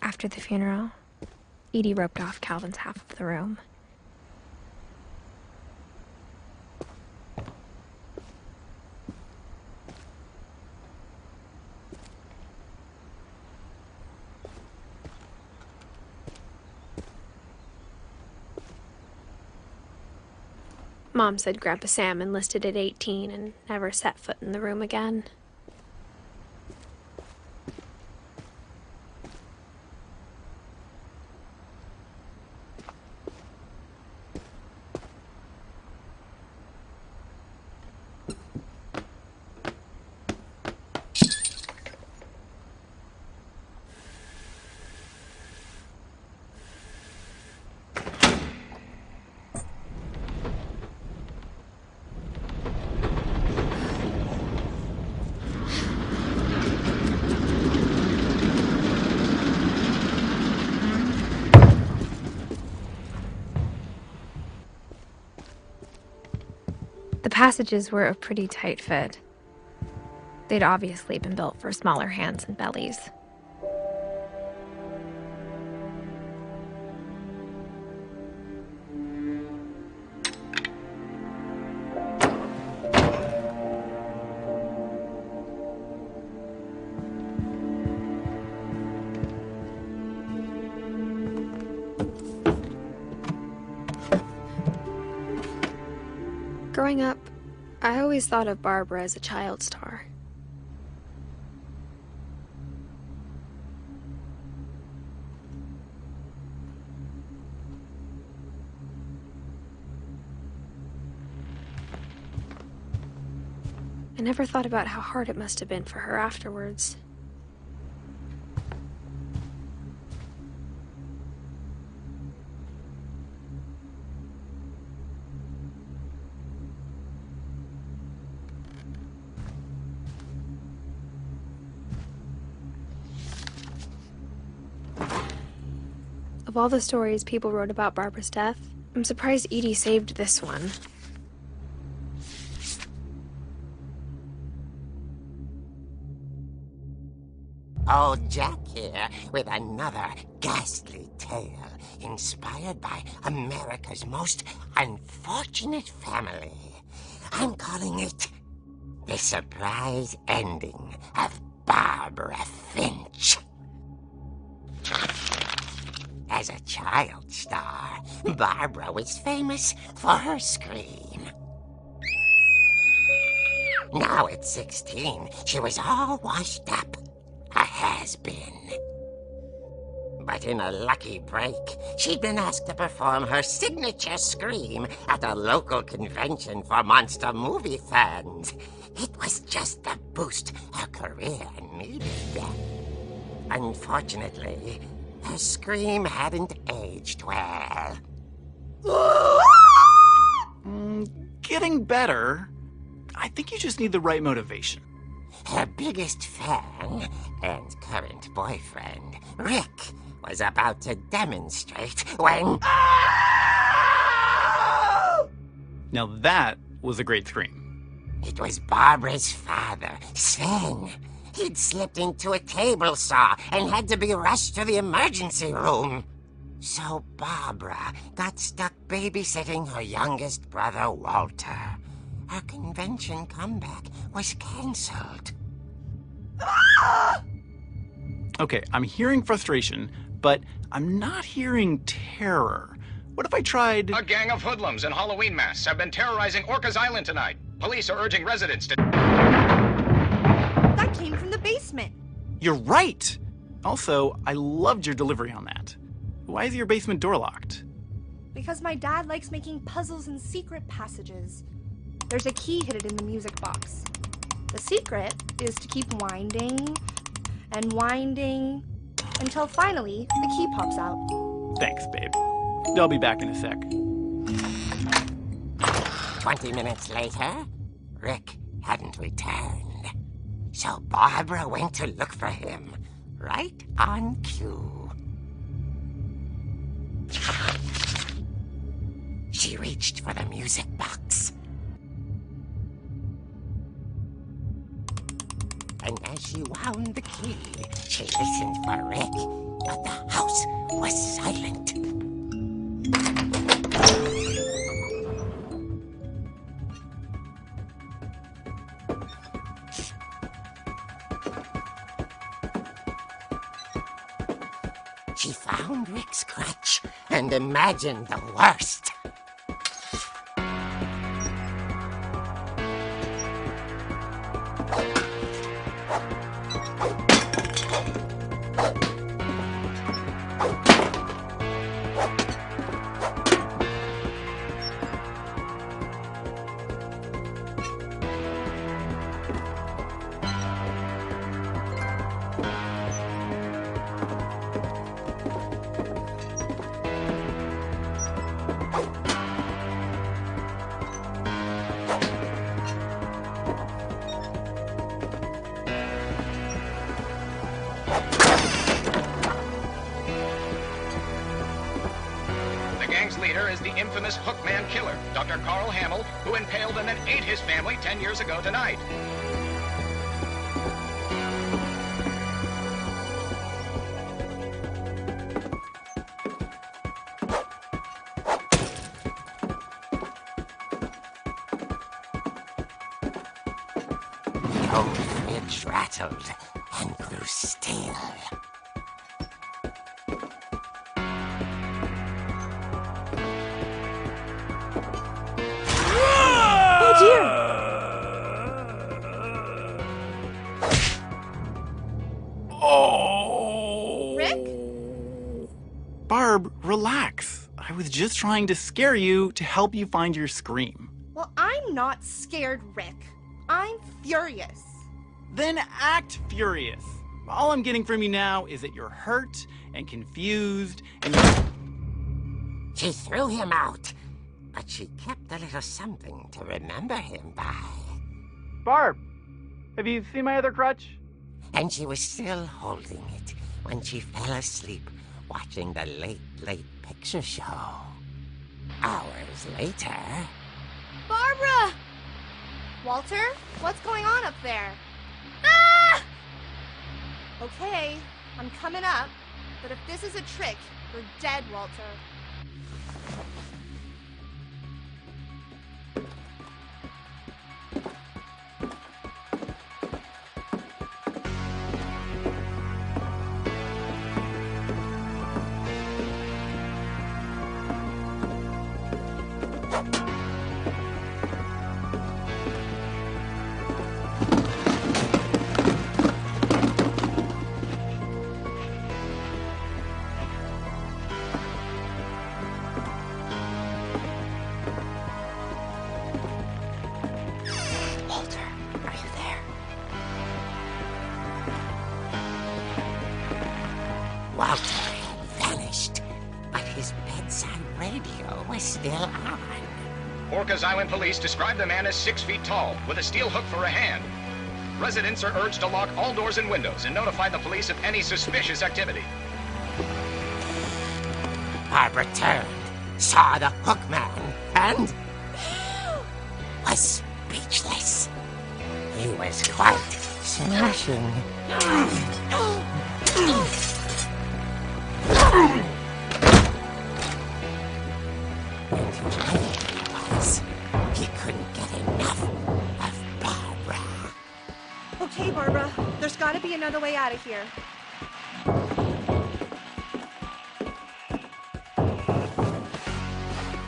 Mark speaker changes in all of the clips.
Speaker 1: After the funeral, Edie roped off Calvin's half of the room. Mom said Grandpa Sam enlisted at 18 and never set foot in the room again. The passages were a pretty tight fit. They'd obviously been built for smaller hands and bellies. Growing up, I always thought of Barbara as a child star. I never thought about how hard it must have been for her afterwards. Of all the stories people wrote about Barbara's death, I'm surprised Edie saved this one.
Speaker 2: Old Jack here with another ghastly tale inspired by America's most unfortunate family. I'm calling it The Surprise Ending of Barbara Finch. As a child star, Barbara was famous for her scream. Now at 16, she was all washed up. A has-been. But in a lucky break, she'd been asked to perform her signature scream at a local convention for monster movie fans. It was just the boost her career needed. Unfortunately, her scream hadn't aged well.
Speaker 3: Getting better. I think you just need the right motivation.
Speaker 2: Her biggest fan and current boyfriend, Rick, was about to demonstrate when...
Speaker 3: Now that was a great scream.
Speaker 2: It was Barbara's father, Sven. He'd slipped into a table saw and had to be rushed to the emergency room. So Barbara got stuck babysitting her youngest brother, Walter. Her convention comeback was cancelled.
Speaker 3: Okay, I'm hearing frustration, but I'm not hearing terror. What if I tried...
Speaker 4: A gang of hoodlums in Halloween masks have been terrorizing Orcas Island tonight. Police are urging residents to...
Speaker 5: That came from the basement.
Speaker 3: You're right! Also, I loved your delivery on that. Why is your basement door locked?
Speaker 5: Because my dad likes making puzzles and secret passages. There's a key hidden in the music box. The secret is to keep winding and winding until finally the key pops out.
Speaker 3: Thanks, babe. I'll be back in a sec.
Speaker 2: 20 minutes later, Rick hadn't returned. So Barbara went to look for him, right on cue. She reached for the music box. And as she she wound the key, she listened for Rick, but the house was silent. She found Rick's crutch and imagined the worst.
Speaker 4: The gang's leader is the infamous Hookman killer, Dr. Carl Hamill, who impaled and then ate his family 10 years ago tonight.
Speaker 2: The old fridge rattled and grew still.
Speaker 5: Oh dear!
Speaker 3: Oh!
Speaker 5: Rick?
Speaker 3: Barb, relax. I was just trying to scare you to help you find your scream.
Speaker 5: Well, I'm not scared, Rick. I'm furious.
Speaker 3: Then act furious. All I'm getting from you now is that you're hurt and confused and
Speaker 2: She threw him out, but she kept a little something to remember him by.
Speaker 3: Barb, have you seen my other crutch?
Speaker 2: And she was still holding it when she fell asleep watching the Late Late Picture Show. Hours later...
Speaker 5: Barbara! Walter, what's going on up there? Ah! Okay, I'm coming up, but if this is a trick, you're dead, Walter. Walter, are you there?
Speaker 2: Walter had vanished, but his bedside radio was still on.
Speaker 4: Orcas Island police describe the man as 6 feet tall, with a steel hook for a hand. Residents are urged to lock all doors and windows and notify the police of any suspicious activity.
Speaker 2: Barbara turned, saw the Hookman, and was speechless. He was quite smashing. And he was. He couldn't get enough of Barbara.
Speaker 5: Okay, Barbara, there's gotta be another way out of here.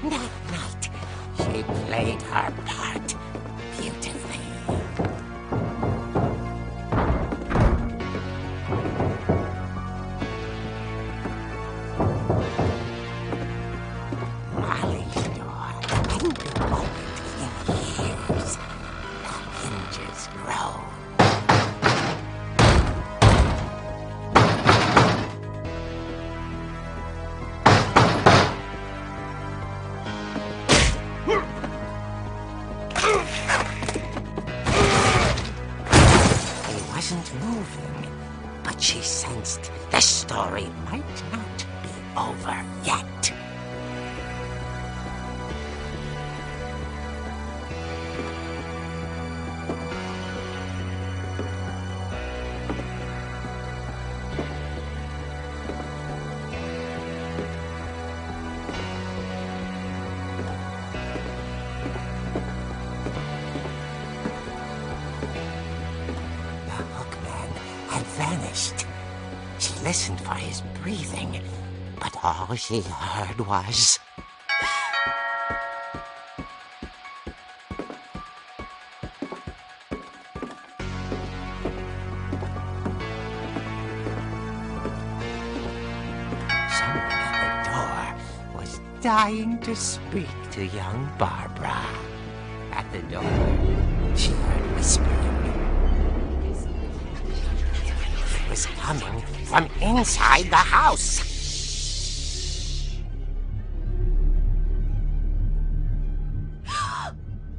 Speaker 2: That night, she played her part beautifully. Molly's door hadn't been opened in years. The hinges groaned. He wasn't moving, but she sensed the story might not be over yet. vanished. She listened for his breathing, but all she heard was... someone at the door was dying to speak to young Barbara. At the door, she heard whispering. It was coming from inside the house.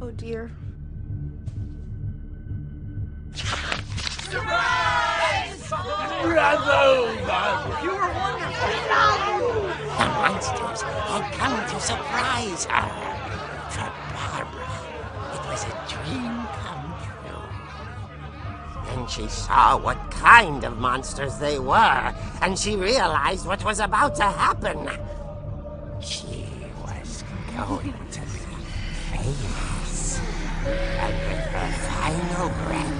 Speaker 5: Oh dear.
Speaker 2: The monsters had come to surprise her. For Barbara, it was a dream come true. Then she saw what kind of monsters they were, and she realized what was about to happen. She was going to be famous. And with her final breath,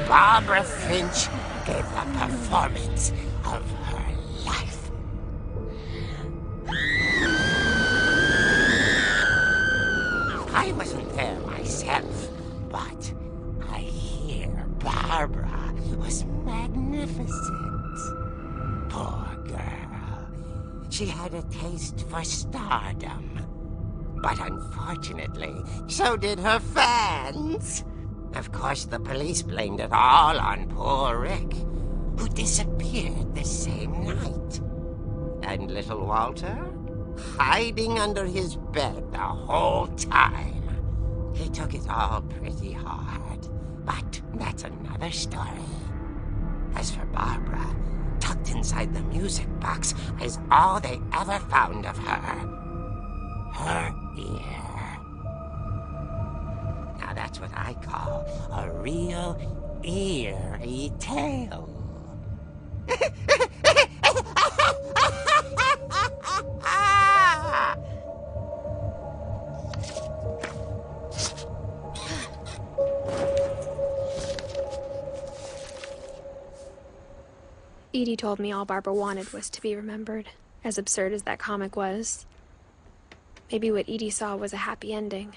Speaker 2: Barbara Finch gave the performance of her life. I wasn't there myself, but I hear Barbara was magnificent. Poor girl. She had a taste for stardom. But unfortunately, so did her fans. Of course, the police blamed it all on poor Rick, who disappeared the same night. And little Walter? Hiding under his bed the whole time. He took it all pretty hard, but that's another story. As for Barbara, tucked inside the music box is all they ever found of her. Her ear. Now that's what I call a real eerie tale.
Speaker 1: Edie told me all Barbara wanted was to be remembered, as absurd as that comic was. Maybe what Edie saw was a happy ending.